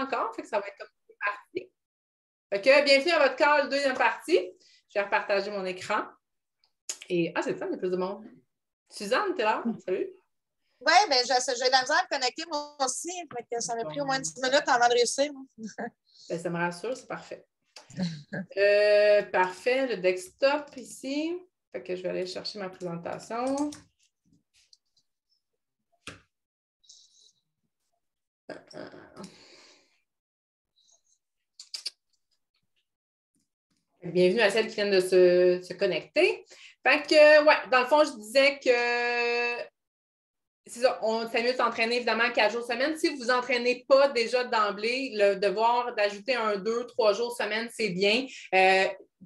encore, fait que ça va être comme une partie. Fait que bienvenue à votre call, deuxième partie. Je vais repartager mon écran. Et c'est ça, il y a plus de monde. Suzanne, t'es là? Salut. Oui, mais j'ai de la misère à me connecter moi aussi. Ça m'a pris au moins 10 minutes avant de réussir. Ben, ça me rassure, c'est parfait. Parfait, le desktop ici. Fait que je vais aller chercher ma présentation. Bienvenue à celles qui viennent de se connecter. Fait que, ouais, dans le fond, je disais que c'est ça, c'est mieux de s'entraîner évidemment 4 jours semaine. Si vous vous entraînez pas déjà d'emblée, le devoir d'ajouter 1, 2, 3 jours semaine, c'est bien.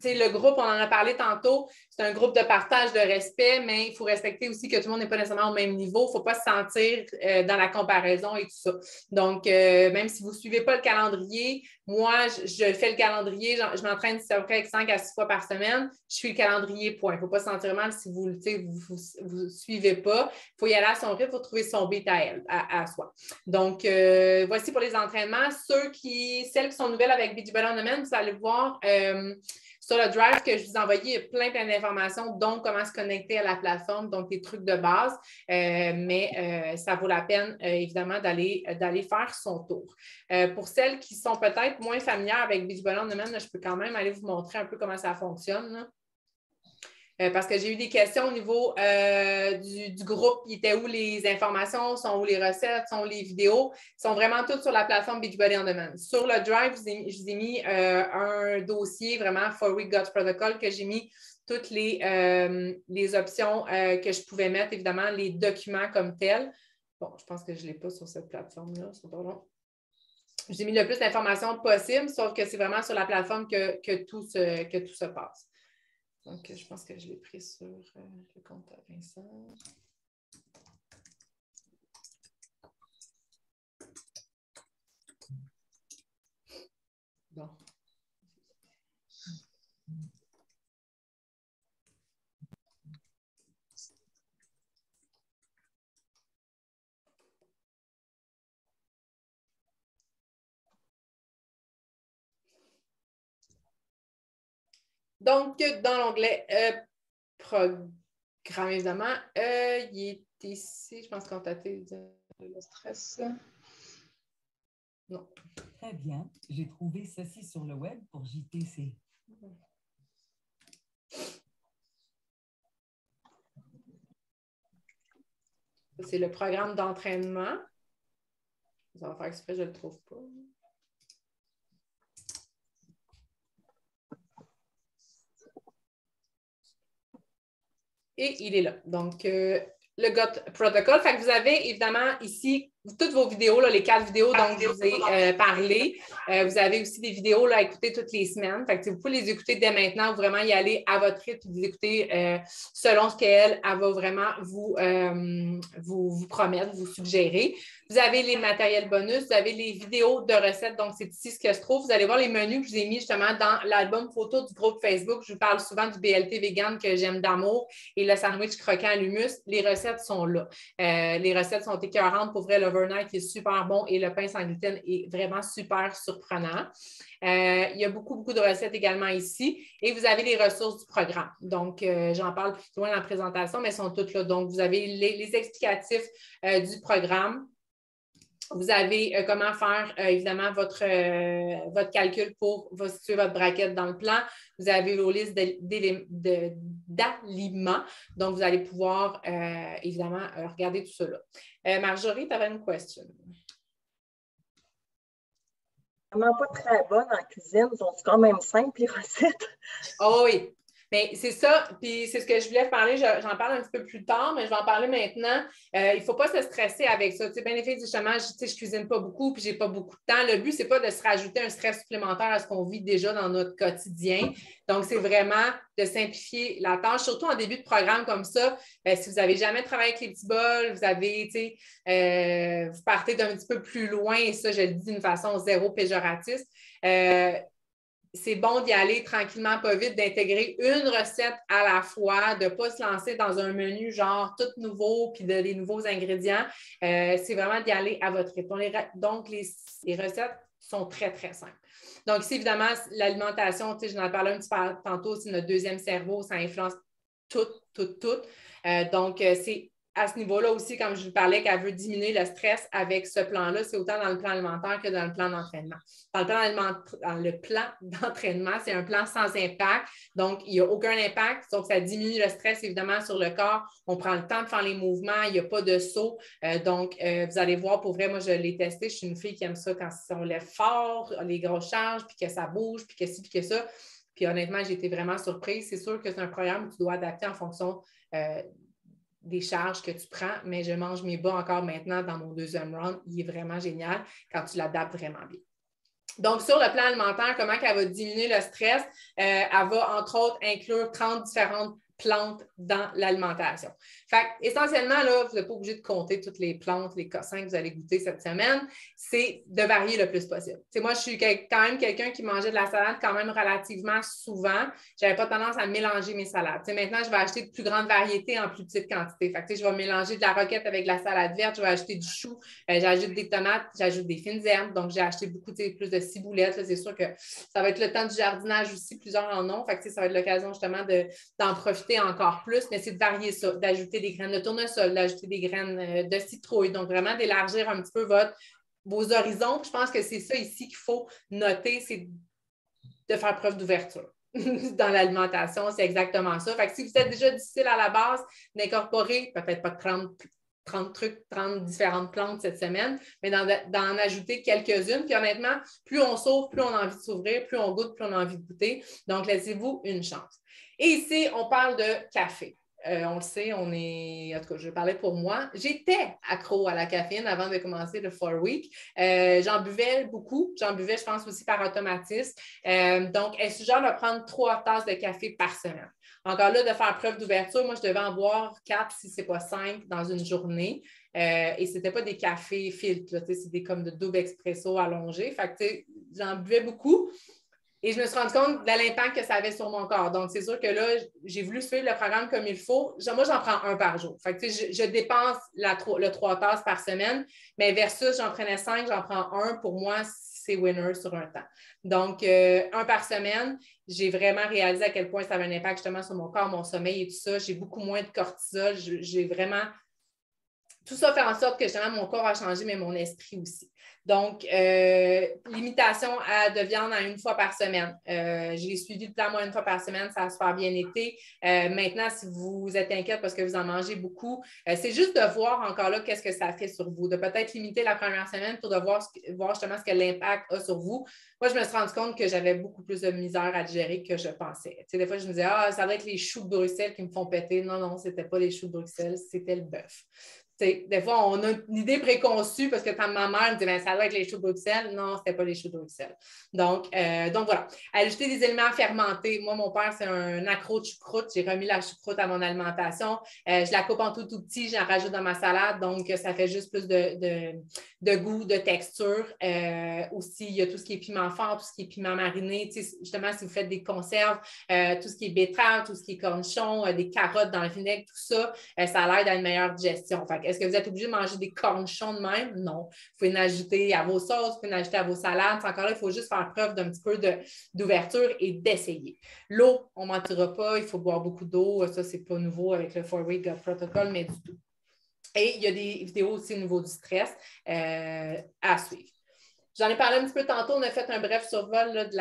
Le groupe, on en a parlé tantôt, c'est un groupe de partage, de respect, mais il faut respecter aussi que tout le monde n'est pas nécessairement au même niveau. Il ne faut pas se sentir dans la comparaison et tout ça. Donc, même si vous ne suivez pas le calendrier, moi, je fais le calendrier, je m'entraîne à peu près 5 à 6 fois par semaine. Je suis le calendrier, point. Il ne faut pas se sentir mal si vous ne suivez pas. Il faut y aller à son rythme, il faut trouver son beat à soi. Donc, voici pour les entraînements. Celles qui sont nouvelles avec Beachbody On Demand, vous allez voir sur le drive que je vous ai envoyé, il y a plein d'informations, dont comment se connecter à la plateforme, donc des trucs de base, mais ça vaut la peine, évidemment, d'aller faire son tour. Pour celles qui sont peut-être moins familières avec Beachbody On Demand, je peux quand même aller vous montrer un peu comment ça fonctionne, là. Parce que j'ai eu des questions au niveau du groupe. Il était où les informations, sont où les recettes, sont où les vidéos. Ils sont vraiment toutes sur la plateforme Beachbody On Demand. Sur le Drive, je vous ai mis un dossier vraiment 4-Week Gut Protocol que j'ai mis toutes les options que je pouvais mettre, évidemment, les documents comme tels. Bon, je pense que je ne l'ai pas sur cette plateforme-là. J'ai mis le plus d'informations possible, sauf que c'est vraiment sur la plateforme que tout se passe. Donc, je pense que je l'ai pris sur le compte à Vincent. Bon. Donc, dans l'onglet programme, évidemment, il est ici, je pense, contacter le stress. Non. Très bien. J'ai trouvé ceci sur le web pour JTC. C'est le programme d'entraînement. Ça va faire exprès, je ne le trouve pas. Et il est là. Donc, le GOT Protocol. Fait que vous avez évidemment ici toutes vos vidéos, là, les 4 vidéos dont je vous ai parlé. Vous avez aussi des vidéos là, à écouter toutes les semaines. Fait que, vous pouvez les écouter dès maintenant ou vraiment y aller à votre rythme et vous écouter selon ce qu'elle va vraiment vous promettre, vous suggérer. Vous avez les matériels bonus, vous avez les vidéos de recettes. Donc, c'est ici ce que se trouve. Vous allez voir les menus que je vous ai mis justement dans l'album photo du groupe Facebook. Je vous parle souvent du BLT vegan que j'aime d'amour et le sandwich croquant à l'humus. Les recettes sont là. Les recettes sont écœurantes. Pour vrai, l'overnight est super bon et le pain sans gluten est vraiment super surprenant. Il y a beaucoup de recettes également ici. Et vous avez les ressources du programme. Donc, j'en parle plus loin dans la présentation, mais elles sont toutes là. Donc, vous avez les explicatifs du programme. Vous avez comment faire, évidemment, votre calcul pour situer votre braquette dans le plan. Vous avez vos listes d'aliments. Donc, vous allez pouvoir, évidemment, regarder tout cela. Marjorie, tu avais une question. Vraiment pas très bonne en cuisine. Ils sont quand même simples, les recettes. Oh oui. Mais c'est ça, puis c'est ce que je voulais parler, j'en parle un petit peu plus tard, mais je vais en parler maintenant. Il ne faut pas se stresser avec ça. Tu sais, bien effectivement, justement, je ne cuisine pas beaucoup, puis je n'ai pas beaucoup de temps. Le but, ce n'est pas de se rajouter un stress supplémentaire à ce qu'on vit déjà dans notre quotidien. Donc, c'est vraiment de simplifier la tâche, surtout en début de programme comme ça. Si vous n'avez jamais travaillé avec les petits bols, vous avez, tu sais, vous partez d'un petit peu plus loin, et ça, je le dis d'une façon zéro péjoratiste. c'est bon d'y aller tranquillement, pas vite, d'intégrer une recette à la fois, de ne pas se lancer dans un menu genre tout nouveau puis des nouveaux ingrédients. C'est vraiment d'y aller à votre rythme. Donc, les recettes sont très, très simples. Donc, ici, évidemment, l'alimentation, je en parlais un petit peu tantôt, c'est notre deuxième cerveau, ça influence tout. Donc, c'est à ce niveau-là aussi, comme je vous parlais, qu'elle veut diminuer le stress avec ce plan-là, c'est autant dans le plan alimentaire que dans le plan d'entraînement. Dans le plan d'entraînement, c'est un plan sans impact, donc il n'y a aucun impact, donc ça diminue le stress évidemment sur le corps. On prend le temps de faire les mouvements, il n'y a pas de saut. Donc, vous allez voir, pour vrai, moi, je l'ai testé. Je suis une fille qui aime ça quand on lève fort, les grosses charges, puis que ça bouge, puis que ci, puis que ça. Puis honnêtement, j'ai été vraiment surprise. C'est sûr que c'est un programme que tu dois adapter en fonction des charges que tu prends, mais je mange mes bas encore maintenant dans mon deuxième round. Il est vraiment génial quand tu l'adaptes vraiment bien. Donc, sur le plan alimentaire, comment elle va diminuer le stress? Elle va, entre autres, inclure 30 différentes plantes dans l'alimentation. Fait essentiellement, là, vous n'êtes pas obligé de compter toutes les plantes, les cossins que vous allez goûter cette semaine. C'est de varier le plus possible. T'sais, moi, je suis quand même quelqu'un qui mangeait de la salade quand même relativement souvent. Je n'avais pas tendance à mélanger mes salades. T'sais, maintenant, je vais acheter de plus grandes variétés en plus petite quantité. Fait je vais mélanger de la roquette avec de la salade verte, je vais acheter du chou, j'ajoute des tomates, j'ajoute des fines herbes. Donc, j'ai acheté beaucoup plus de ciboulettes. C'est sûr que ça va être le temps du jardinage aussi, plusieurs en ont. Fait ça va être l'occasion justement d'en profiter encore plus, mais c'est de varier ça, d'ajouter des graines de tournesol, d'ajouter des graines de citrouille, donc vraiment d'élargir un petit peu vos horizons. Je pense que c'est ça ici qu'il faut noter, c'est de faire preuve d'ouverture. Dans l'alimentation, c'est exactement ça. Fait que si vous êtes déjà difficile à la base d'incorporer, peut-être pas 30 trucs, 30 différentes plantes cette semaine, mais d'en ajouter quelques-unes. Puis honnêtement, plus on s'ouvre, plus on a envie de s'ouvrir, plus on goûte, plus on a envie de goûter. Donc, laissez-vous une chance. Et ici, on parle de café. On le sait, en tout cas, je parlais pour moi. J'étais accro à la caféine avant de commencer le 4 Week. J'en buvais beaucoup. J'en buvais, je pense, aussi par automatisme. Donc, elle suggère de prendre 3 tasses de café par semaine. Encore là, de faire preuve d'ouverture, moi, je devais en boire 4, si ce n'est pas 5 dans une journée. Et ce n'était pas des cafés filtres, c'est comme de double expresso allongé. Fait que, j'en buvais beaucoup. Et je me suis rendu compte de l'impact que ça avait sur mon corps. Donc, c'est sûr que là, j'ai voulu suivre le programme comme il faut. Moi, j'en prends 1 par jour. Fait que, je dépense le 3 tasses par semaine, mais versus, j'en prenais 5, j'en prends 1. Pour moi, c'est winner sur un temps. Donc, 1 par semaine, j'ai vraiment réalisé à quel point ça avait un impact justement sur mon corps, mon sommeil et tout ça. J'ai beaucoup moins de cortisol. J'ai vraiment... Tout ça fait en sorte que justement, mon corps a changé, mais mon esprit aussi. Donc, limitation de viande à 1 fois par semaine. J'ai suivi le plan, moi, 1 fois par semaine, ça a super bien été. Maintenant, si vous êtes inquiète parce que vous en mangez beaucoup, c'est juste de voir encore là qu'est-ce que ça fait sur vous, de peut-être limiter la première semaine pour de voir justement ce que l'impact a sur vous. Moi, je me suis rendu compte que j'avais beaucoup plus de misère à digérer que je pensais. Tu sais, des fois, je me disais, ça doit être les choux de Bruxelles qui me font péter. Non, ce n'était pas les choux de Bruxelles, c'était le bœuf. T'sais, des fois, on a une idée préconçue parce que ma mère me dit ça doit être les choux de Bruxelles. Non, ce n'était pas les choux de Bruxelles. Donc voilà. Ajouter des éléments fermentés. Moi, mon père, c'est un accro de choucroute. J'ai remis la choucroute à mon alimentation. Je la coupe en tout petit, j'en rajoute dans ma salade. Donc, ça fait juste plus de goût, de texture. Aussi, il y a tout ce qui est piment fort, tout ce qui est piment mariné. Justement, si vous faites des conserves, tout ce qui est betterave, tout ce qui est cornichon, des carottes dans le vinaigre, tout ça, ça l'aide à une meilleure digestion. Fait, est-ce que vous êtes obligé de manger des cornichons de même? Non. Vous pouvez en ajouter à vos sauces, vous pouvez en ajouter à vos salades. Encore là, il faut juste faire preuve d'un petit peu d'ouverture et d'essayer. L'eau, on ne mentira pas, il faut boire beaucoup d'eau. Ça, ce n'est pas nouveau avec le 4 Week Gut Protocol, mais du tout. Et il y a des vidéos aussi au niveau du stress à suivre. J'en ai parlé un petit peu tantôt, on a fait un bref survol là, de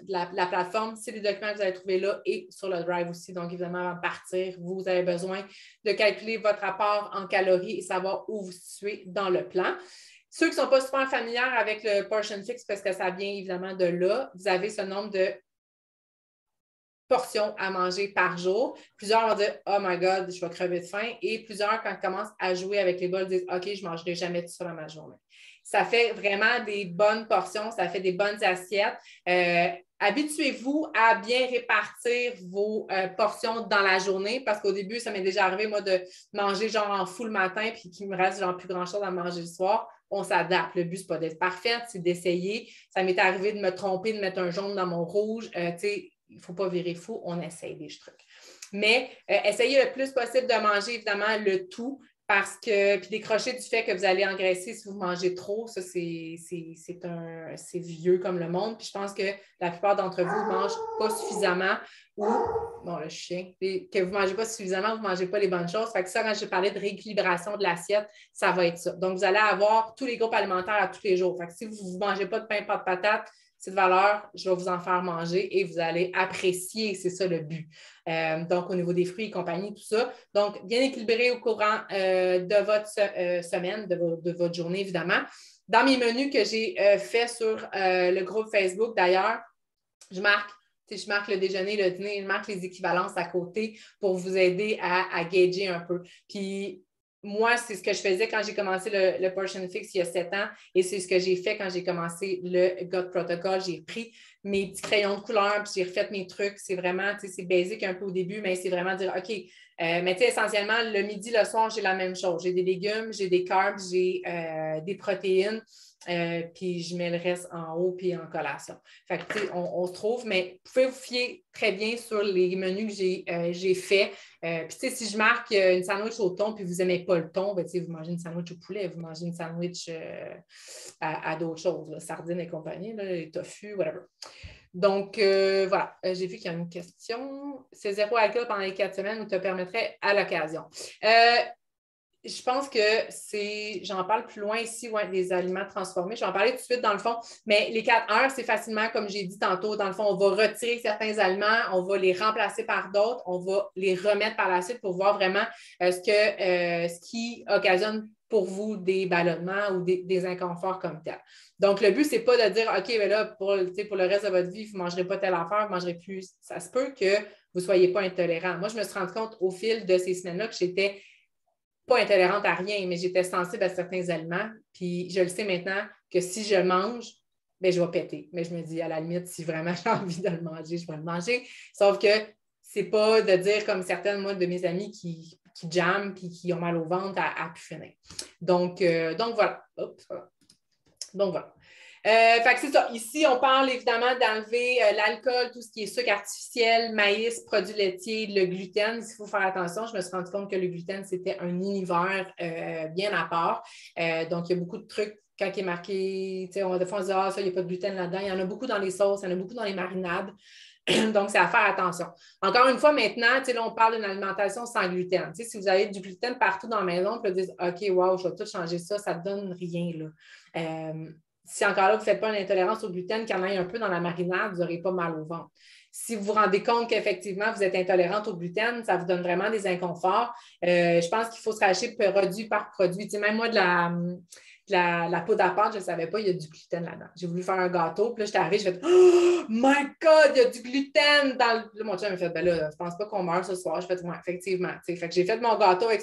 la plateforme. C'est des documents que vous allez trouver là et sur le Drive aussi. Donc, évidemment, avant de partir, vous avez besoin de calculer votre apport en calories et savoir où vous situez dans le plan. Ceux qui ne sont pas super familiers avec le Portion Fix, parce que ça vient évidemment de là, vous avez ce nombre de portions à manger par jour. Plusieurs vont dire « Oh my God, je vais crever de faim » et plusieurs, quand ils commencent à jouer avec les bols, disent « OK, je ne mangerai jamais tout ça dans ma journée ». Ça fait vraiment des bonnes portions, ça fait des bonnes assiettes. Habituez-vous à bien répartir vos portions dans la journée parce qu'au début, ça m'est déjà arrivé, moi, de manger genre en fou le matin puis qu'il me reste genre plus grand-chose à manger le soir. on s'adapte. Le but, ce n'est pas d'être parfaite, c'est d'essayer. Ça m'est arrivé de me tromper, de mettre un jaune dans mon rouge. Tu sais, il ne faut pas virer fou, on essaye des trucs. Mais essayez le plus possible de manger, évidemment, le tout. Parce que, puis décrocher du fait que vous allez engraisser si vous mangez trop, ça, c'est vieux comme le monde. Puis je pense que la plupart d'entre vous ne mangent pas suffisamment ou, bon, le chien, que vous ne mangez pas suffisamment, vous ne mangez pas les bonnes choses. Fait que ça, quand je parlais de rééquilibration de l'assiette, ça va être ça. Donc, vous allez avoir tous les groupes alimentaires à tous les jours. Fait que si vous ne mangez pas de pain, pas de patates, cette valeur, je vais vous en faire manger et vous allez apprécier, c'est ça le but. Donc, au niveau des fruits et compagnie, tout ça. Donc, bien équilibré au courant de votre semaine, de votre journée, évidemment. Dans mes menus que j'ai faits sur le groupe Facebook, d'ailleurs, je marque le déjeuner, le dîner, je marque les équivalences à côté pour vous aider à gager un peu. Puis, moi, c'est ce que je faisais quand j'ai commencé le Portion Fix il y a 7 ans et c'est ce que j'ai fait quand j'ai commencé le Gut Protocol. J'ai pris mes petits crayons de couleur puis j'ai refait mes trucs. C'est vraiment, c'est basique un peu au début, mais c'est vraiment dire, OK, mais tu sais, essentiellement, le midi, le soir, j'ai la même chose. J'ai des légumes, j'ai des carbs, j'ai des protéines. Puis je mets le reste en haut puis en collation. Fait que, tu sais, on se trouve, mais vous pouvez vous fier très bien sur les menus que j'ai faits. Puis, tu sais, si je marque une sandwich au thon puis vous n'aimez pas le thon, ben, tu sais, vous mangez une sandwich au poulet, vous mangez une sandwich à d'autres choses, là, sardines et compagnie, là, les tofu, whatever. Donc, voilà, j'ai vu qu'il y a une question. C'est 0 alcool pendant les 4 semaines ou te permettrait à l'occasion? Je pense que j'en parle plus loin ici, ouais, des aliments transformés. Je vais en parler tout de suite dans le fond, mais les 4 heures, c'est facilement, comme j'ai dit tantôt, dans le fond, on va retirer certains aliments, on va les remplacer par d'autres, on va les remettre par la suite pour voir vraiment ce qui occasionne pour vous des ballonnements ou des inconforts comme tel. Donc, le but, ce n'est pas de dire, OK, mais là, pour le reste de votre vie, vous ne mangerez pas telle affaire, vous ne mangerez plus. Ça se peut que vous ne soyez pas intolérant. Moi, je me suis rendu compte au fil de ces semaines-là que j'étais pas intolérante à rien, mais j'étais sensible à certains aliments. Puis je le sais maintenant que si je mange, bien, je vais péter. Mais je me dis, à la limite, si vraiment j'ai envie de le manger, je vais le manger. Sauf que c'est pas de dire comme certaines, moi, de mes amis qui jamment puis qui ont mal au ventre à pu finir. Donc voilà. Oups, voilà. Donc voilà. Fait que c'est ça. Ici, on parle évidemment d'enlever l'alcool, tout ce qui est sucre artificiel, maïs, produits laitiers, le gluten. Il faut faire attention. Je me suis rendu compte que le gluten, c'était un univers bien à part. Donc, il y a beaucoup de trucs. Quand il est marqué, des fois, on se dit, ah, ça, il n'y a pas de gluten là-dedans. Il y en a beaucoup dans les sauces, il y en a beaucoup dans les marinades. Donc, c'est à faire attention. Encore une fois, maintenant, là, on parle d'une alimentation sans gluten. Si vous avez du gluten partout dans la maison, vous pouvez dire, OK, wow, je vais tout changer ça, ça ne donne rien, là. Si encore là, vous ne faites pas une intolérance au gluten, qu'il y en ait un peu dans la marinade, vous n'aurez pas mal au ventre. Si vous vous rendez compte qu'effectivement, vous êtes intolérante au gluten, ça vous donne vraiment des inconforts. Je pense qu'il faut se racheter produit par produit. Tu sais, même moi, de la poudre à pâte, je ne savais pas, il y a du gluten là-dedans. J'ai voulu faire un gâteau, puis là, j'étais arrivée, je fais « Oh my God, il y a du gluten! » Là, mon chum m'a fait « Ben là, je ne pense pas qu'on meurt ce soir. » Je fais « Ouais, effectivement. » Fait que j'ai fait mon gâteau avec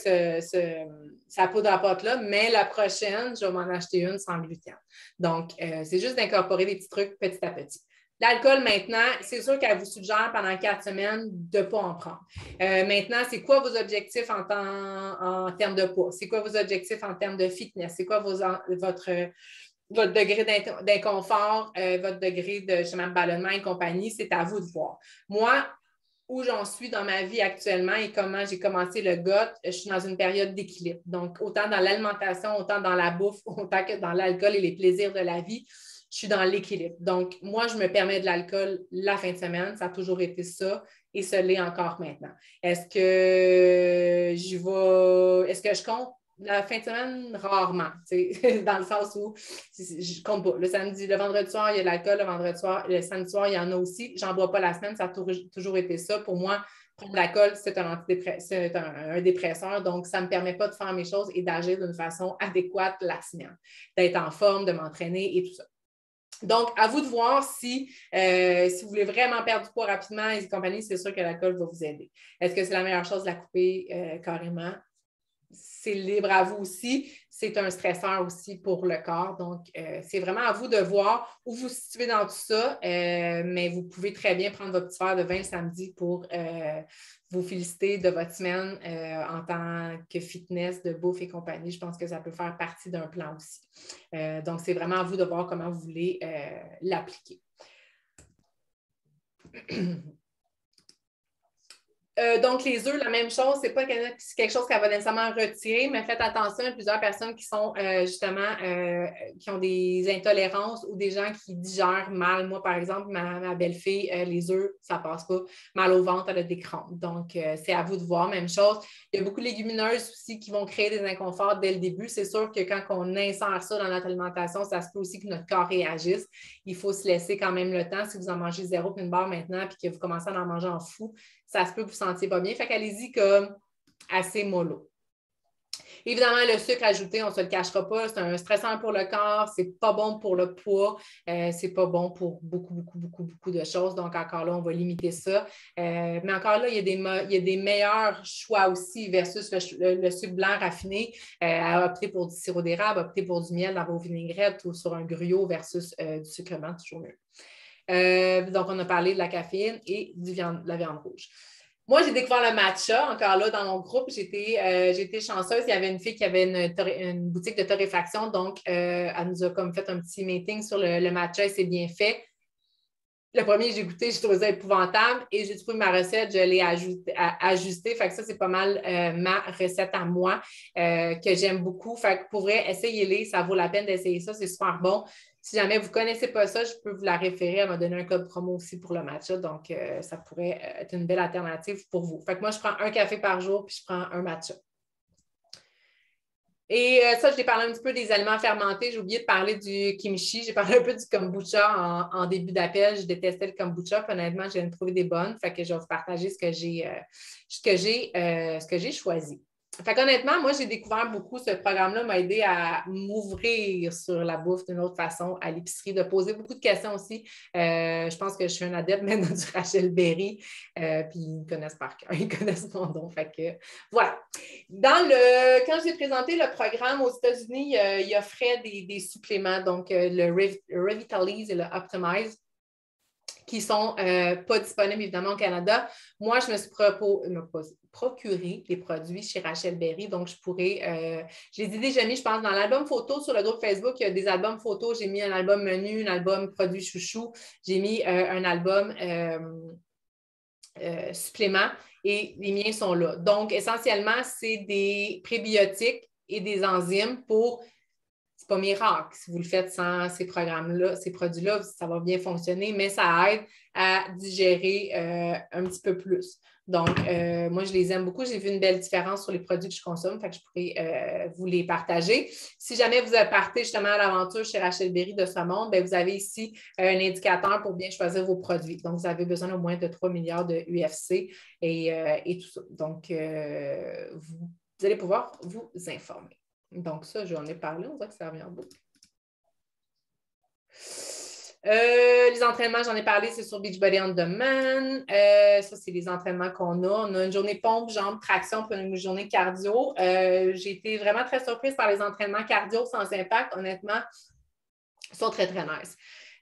sa poudre à pâte-là, mais la prochaine, je vais m'en acheter une sans gluten. Donc, c'est juste d'incorporer des petits trucs petit à petit. L'alcool, maintenant, c'est sûr qu'elle vous suggère pendant 4 semaines de ne pas en prendre. Maintenant, c'est quoi vos objectifs en termes de poids? C'est quoi vos objectifs en termes de fitness? C'est quoi votre degré d'inconfort, votre degré de justement, ballonnement et compagnie? C'est à vous de voir. Moi, où j'en suis dans ma vie actuellement et comment j'ai commencé le GOT, je suis dans une période d'équilibre. Donc, autant dans l'alimentation, autant dans la bouffe, autant que dans l'alcool et les plaisirs de la vie, je suis dans l'équilibre. Donc, moi, je me permets de l'alcool la fin de semaine. Ça a toujours été ça et ce l'est encore maintenant. Est-ce que je compte la fin de semaine? Rarement. Dans le sens où je ne compte pas. Le samedi, le vendredi soir, il y a de l'alcool. Le vendredi soir, le samedi soir, il y en a aussi. Je n'en bois pas la semaine. Ça a toujours été ça. Pour moi, prendre l'alcool, c'est un dépresseur. Donc, ça ne me permet pas de faire mes choses et d'agir d'une façon adéquate la semaine, d'être en forme, de m'entraîner et tout ça. Donc, à vous de voir si vous voulez vraiment perdre du poids rapidement et compagnie, c'est sûr que l'alcool va vous aider. Est-ce que c'est la meilleure chose de la couper carrément? c'est libre à vous aussi. C'est un stresseur aussi pour le corps. Donc, c'est vraiment à vous de voir où vous vous situez dans tout ça. Mais vous pouvez très bien prendre votre petit verre de vin le samedi pour vous féliciter de votre semaine en tant que fitness, de bouffe et compagnie. Je pense que ça peut faire partie d'un plan aussi. Donc, c'est vraiment à vous de voir comment vous voulez l'appliquer. Donc, les œufs, la même chose, c'est pas quelque chose qu'elle va nécessairement retirer, mais faites attention à plusieurs personnes qui sont justement, qui ont des intolérances ou des gens qui digèrent mal. Moi, par exemple, ma belle-fille, les œufs, ça passe pas. Mal au ventre, elle a des crampes. Donc, c'est à vous de voir, même chose. Il y a beaucoup de légumineuses aussi qui vont créer des inconforts dès le début. C'est sûr que quand on insère ça dans notre alimentation, ça se peut aussi que notre corps réagisse. Il faut se laisser quand même le temps. Si vous en mangez 0 puis une barre maintenant, puis que vous commencez à en manger en fou, ça se peut que vous ne sentiez pas bien. Fait qu'allez-y comme assez mollo. Évidemment, le sucre ajouté, on ne se le cachera pas, c'est un stressant pour le corps, c'est pas bon pour le poids, c'est pas bon pour beaucoup de choses. Donc, encore là, on va limiter ça. Mais encore là, il y a des meilleurs choix aussi versus le sucre blanc raffiné. À opter pour du sirop d'érable, opter pour du miel dans vos vinaigrettes ou sur un gruau versus du sucre blanc, toujours mieux. Donc, on a parlé de la caféine et de la viande rouge. Moi, j'ai découvert le matcha, encore là, dans mon groupe. J'étais chanceuse. Il y avait une fille qui avait une boutique de torréfaction. Donc, elle nous a comme fait un petit meeting sur le matcha et c'est bien fait. Le premier, j'ai goûté, j'ai trouvé ça épouvantable et j'ai trouvé ma recette, je l'ai ajustée. Fait que ça, c'est pas mal ma recette à moi que j'aime beaucoup. Fait que pour vrai, essayez-les, ça vaut la peine d'essayer ça, c'est super bon. Si jamais vous ne connaissez pas ça, je peux vous la référer. Elle m'a donné un code promo aussi pour le matcha, donc ça pourrait être une belle alternative pour vous. Fait que moi, je prends un café par jour puis je prends un matcha. Et ça, je t'ai parlé un petit peu des aliments fermentés. J'ai oublié de parler du kimchi. J'ai parlé un peu du kombucha en début d'appel. Je détestais le kombucha. Puis honnêtement, j'ai trouvé des bonnes. Fait que je vais vous partager ce que j'ai choisi. Fait qu'honnêtement, moi, j'ai découvert beaucoup. Ce programme-là m'a aidé à m'ouvrir sur la bouffe d'une autre façon à l'épicerie, de poser beaucoup de questions aussi. Je pense que je suis un adepte maintenant du Rachel Berry. Puis ils me connaissent par cœur. Ils connaissent mon nom. Fait que voilà. Quand j'ai présenté le programme aux États-Unis, il offrait des suppléments, donc le Revitalize et le Optimize, qui ne sont pas disponibles évidemment au Canada. Moi, je me suis procuré les produits chez Rachel Berry, donc je les ai déjà mis, je pense, dans l'album photo sur le groupe Facebook. Il y a des albums photos. J'ai mis un album menu, un album produit chouchou. J'ai mis un album supplément. Et les miens sont là. Donc, essentiellement, c'est des prébiotiques et des enzymes pour... C'est pas miracle. Si vous le faites sans ces programmes-là, ces produits-là, ça va bien fonctionner, mais ça aide à digérer un petit peu plus. Donc, moi, je les aime beaucoup. J'ai vu une belle différence sur les produits que je consomme, fait que je pourrais vous les partager. Si jamais vous partez justement à l'aventure chez Rachel Berry de ce monde, bien, vous avez ici un indicateur pour bien choisir vos produits. Donc, vous avez besoin au moins de 3 milliards de UFC et tout ça. Donc, vous allez pouvoir vous informer. Donc, ça, j'en ai parlé. On voit que ça revient en boucle. Les entraînements, j'en ai parlé, c'est sur Beachbody On Demand. Ça, c'est les entraînements qu'on a. On a une journée pompe, jambes, traction, puis une journée cardio. J'ai été vraiment très surprise par les entraînements cardio sans impact. Honnêtement, ils sont très, très nice.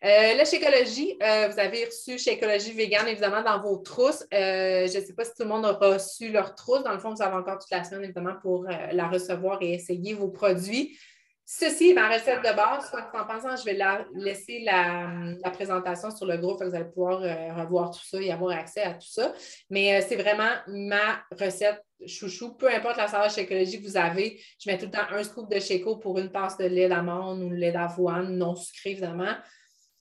Le Shakeology, vous avez reçu Shakeology vegan, évidemment, dans vos trousses. Je ne sais pas si tout le monde a reçu leur trousse. Dans le fond, vous avez encore toute la semaine, évidemment, pour la recevoir et essayer vos produits. Ceci est ma recette de base. Soit en pensant, je vais laisser la présentation sur le groupe. Vous allez pouvoir revoir tout ça et avoir accès à tout ça. Mais c'est vraiment ma recette chouchou. Peu importe la saveur Shakeology que vous avez, je mets tout le temps un scoop de Shako pour une tasse de lait d'amande ou de lait d'avoine, non sucré, évidemment.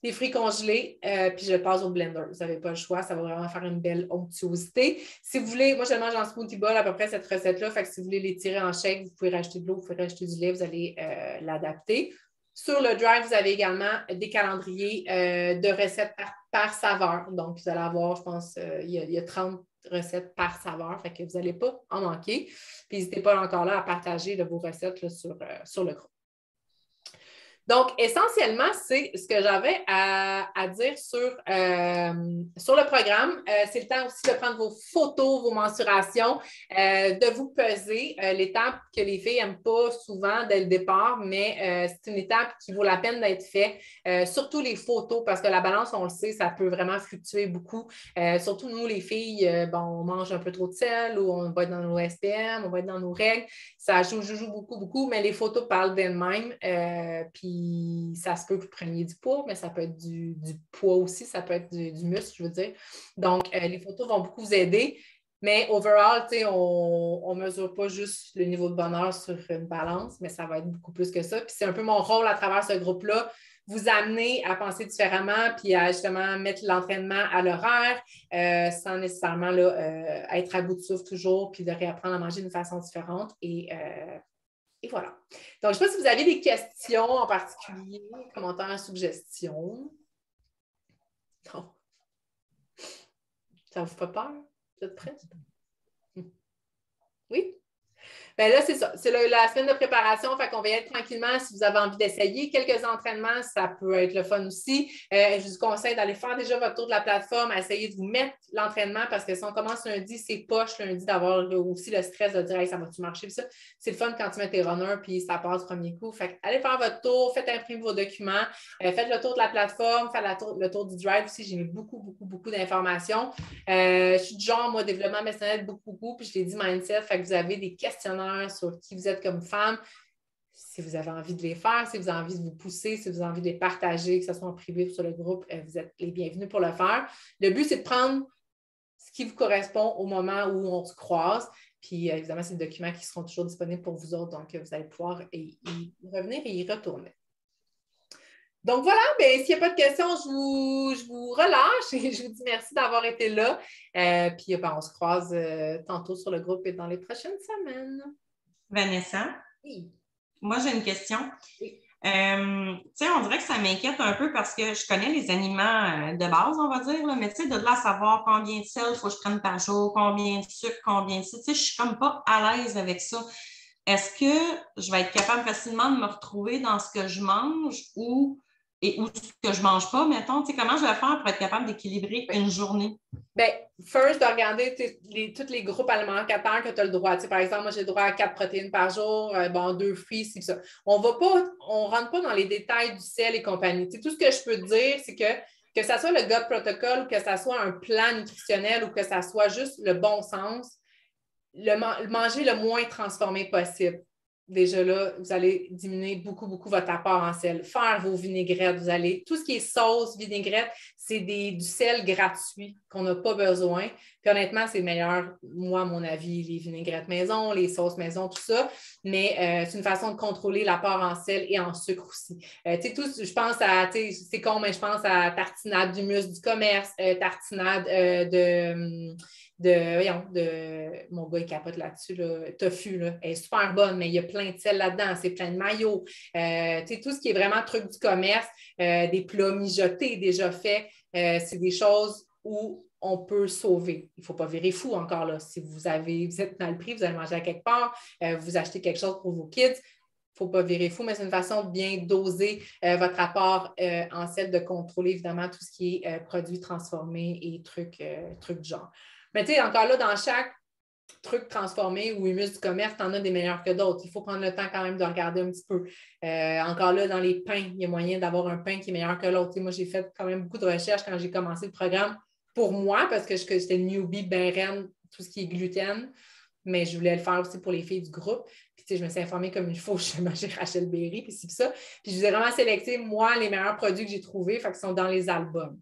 Des fruits congelés, puis je le passe au blender. Vous n'avez pas le choix, ça va vraiment faire une belle onctuosité. Si vous voulez, moi je le mange en smoothie bowl à peu près cette recette-là, fait que si vous voulez l'étirer en shake, vous pouvez rajouter de l'eau, vous pouvez rajouter du lait, vous allez l'adapter. Sur le drive, vous avez également des calendriers de recettes par saveur. Donc, vous allez avoir, je pense, il y a 30 recettes par saveur, fait que vous n'allez pas en manquer. Puis n'hésitez pas encore là à partager vos recettes là, sur le groupe. Donc, essentiellement, c'est ce que j'avais à dire sur le programme. C'est le temps aussi de prendre vos photos, vos mensurations, de vous peser. L'étape que les filles n'aiment pas souvent dès le départ, mais c'est une étape qui vaut la peine d'être faite. Surtout les photos, parce que la balance, on le sait, ça peut vraiment fluctuer beaucoup. Surtout nous, les filles, on mange un peu trop de sel ou on va être dans nos SPM, on va être dans nos règles. Ça joue beaucoup, beaucoup, mais les photos parlent d'elles-mêmes. Puis ça se peut que vous preniez du poids, mais ça peut être du poids aussi, ça peut être du muscle, je veux dire. Donc, les photos vont beaucoup vous aider. Mais overall, on ne mesure pas juste le niveau de bonheur sur une balance, mais ça va être beaucoup plus que ça. Puis c'est un peu mon rôle à travers ce groupe-là, vous amener à penser différemment, puis à justement mettre l'entraînement à l'horaire, sans nécessairement là, être à bout de souffle toujours, puis de réapprendre à manger d'une façon différente. Et voilà. Donc, je ne sais pas si vous avez des questions en particulier, commentaires, suggestions. Non. Ça ne vous fait peur? Vous êtes prêts? Oui? Bien là, c'est ça. C'est la semaine de préparation, fait qu'on va y être tranquillement. Si vous avez envie d'essayer quelques entraînements, ça peut être le fun aussi. Je vous conseille d'aller faire déjà votre tour de la plateforme, essayer de vous mettre l'entraînement parce que si on commence lundi, c'est poche lundi d'avoir aussi le stress de dire hey, ça va-tu marcher? Puis ça, c'est le fun quand tu mets tes runners puis ça passe du premier coup. Fait allez faire votre tour, faites imprimer vos documents, faites le tour de la plateforme, faites le tour du drive aussi. J'ai mis beaucoup d'informations. Je suis du genre, moi, développement personnel, beaucoup, puis je l'ai dit mindset, fait que vous avez des questionnaires sur qui vous êtes comme femme, si vous avez envie de les faire, si vous avez envie de vous pousser, si vous avez envie de les partager, que ce soit en privé ou sur le groupe, vous êtes les bienvenus pour le faire. Le but, c'est de prendre ce qui vous correspond au moment où on se croise. Puis, évidemment, c'est des documents qui seront toujours disponibles pour vous autres, donc vous allez pouvoir y revenir et y retourner. Donc voilà, bien, s'il n'y a pas de questions, je vous relâche et je vous dis merci d'avoir été là. Puis on se croise tantôt sur le groupe et dans les prochaines semaines. Vanessa? Oui. Moi, j'ai une question. Oui. On dirait que ça m'inquiète un peu parce que je connais les aliments de base, on va dire, là, mais de là à savoir combien de sel il faut que je prenne par jour, combien de sucre, combien de ça, je suis comme pas à l'aise avec ça. Est-ce que je vais être capable facilement de me retrouver dans ce que je mange ou ce que je ne mange pas, mettons? Comment je vais faire pour être capable d'équilibrer une journée? Bien, first, de regarder tous les groupes alimentaires que tu as le droit. Par exemple, moi, j'ai le droit à 4 protéines par jour, 2 fruits, c'est ça. On ne rentre pas dans les détails du sel et compagnie. Tout ce que je peux te dire, c'est que ce soit le GOT protocole, que ce soit un plan nutritionnel ou que ce soit juste le bon sens, manger le moins transformé possible. Déjà là, vous allez diminuer beaucoup votre apport en sel. Faire vos vinaigrettes, tout ce qui est sauce, vinaigrette, c'est du sel gratuit qu'on n'a pas besoin. Puis honnêtement, c'est meilleur, moi, à mon avis, les vinaigrettes maison, les sauces maison, tout ça. Mais c'est une façon de contrôler l'apport en sel et en sucre aussi. Je pense à, c'est con, mais je pense à tartinade d'humus du commerce, tartinade mon gars, il capote là-dessus, là, tofu, là, elle est super bonne, mais il y a plein de sel là-dedans, c'est plein de maillots. Tout ce qui est vraiment truc du commerce, des plats mijotés déjà faits, c'est des choses où on peut sauver. Il ne faut pas virer fou encore là. Si vous êtes dans le prix, vous allez manger à quelque part, vous achetez quelque chose pour vos kids, il ne faut pas virer fou, mais c'est une façon de bien doser votre apport en sel, de contrôler évidemment tout ce qui est produits transformés et trucs du genre. Mais tu sais, encore là, dans chaque truc transformé ou humus du commerce, tu en as des meilleurs que d'autres. Il faut prendre le temps quand même de regarder un petit peu. Encore là, dans les pains, il y a moyen d'avoir un pain qui est meilleur que l'autre. Moi, j'ai fait quand même beaucoup de recherches quand j'ai commencé le programme pour moi, parce que j'étais newbie, ben reine, tout ce qui est gluten, mais je voulais le faire aussi pour les filles du groupe. Puis, tu sais, je me suis informée comme il faut. Je mangeais Rachel Berry, puis c'est ça. Puis, je vous ai vraiment sélecté, moi, les meilleurs produits que j'ai trouvés, fait qu'ils sont dans les albums.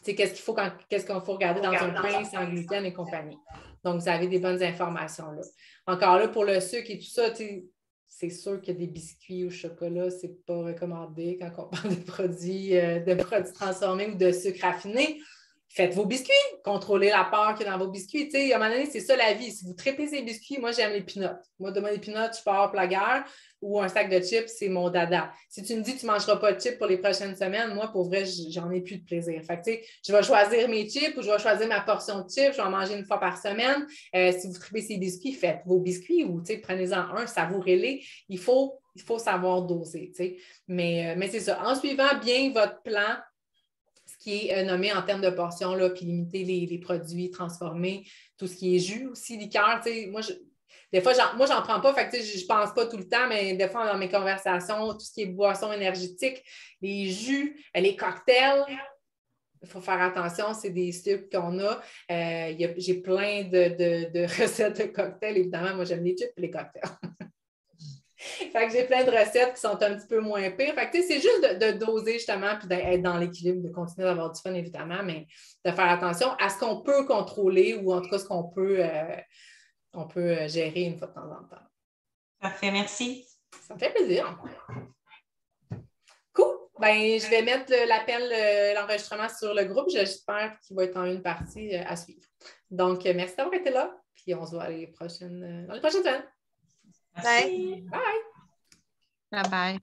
Qu'est-ce qu'il faut regarder dans un pain sans gluten et compagnie. Donc, vous avez des bonnes informations là. Encore là, pour le sucre et tout ça, c'est sûr qu'il y a des biscuits au chocolat, ce n'est pas recommandé quand on parle de produits transformés ou de sucre raffiné. faites vos biscuits, contrôlez la part qu'il y a dans vos biscuits. Tu sais, à un moment donné, c'est ça la vie. Si vous tripez ces biscuits, moi, j'aime les peanuts. Moi, demain, les peanuts, je pars pour la guerre ou un sac de chips, c'est mon dada. Si tu me dis que tu ne mangeras pas de chips pour les prochaines semaines, moi, pour vrai, j'en ai plus de plaisir. Fait que, tu sais, je vais choisir mes chips ou je vais choisir ma portion de chips, je vais en manger une fois par semaine. Si vous tripez ces biscuits, faites vos biscuits ou, tu sais, prenez-en un, savourez-les. Il faut savoir doser, tu sais. Mais c'est ça. En suivant bien votre plan, ce qui est nommé en termes de portions, là, puis limiter les produits transformés, tout ce qui est jus aussi, liqueur. Moi, des fois, j'en prends pas, fait que je pense pas tout le temps, mais des fois, dans mes conversations, tout ce qui est boissons énergétiques, les jus, les cocktails, il faut faire attention, c'est des sucres qu'on a. J'ai plein de recettes de cocktails. Évidemment, moi, j'aime les chips et les cocktails. Fait que j'ai plein de recettes qui sont un petit peu moins pires. Fait que c'est juste de doser justement puis d'être dans l'équilibre, de continuer d'avoir du fun évidemment, mais de faire attention à ce qu'on peut contrôler ou en tout cas ce qu'on peut, gérer une fois de temps en temps. Parfait, merci. Ça me fait plaisir. Cool. Ben, je vais mettre l'enregistrement sur le groupe. J'espère qu'il va être en une partie à suivre. Donc, merci d'avoir été là. Puis on se voit dans les prochaines semaines. Bye. Bye. Bye bye.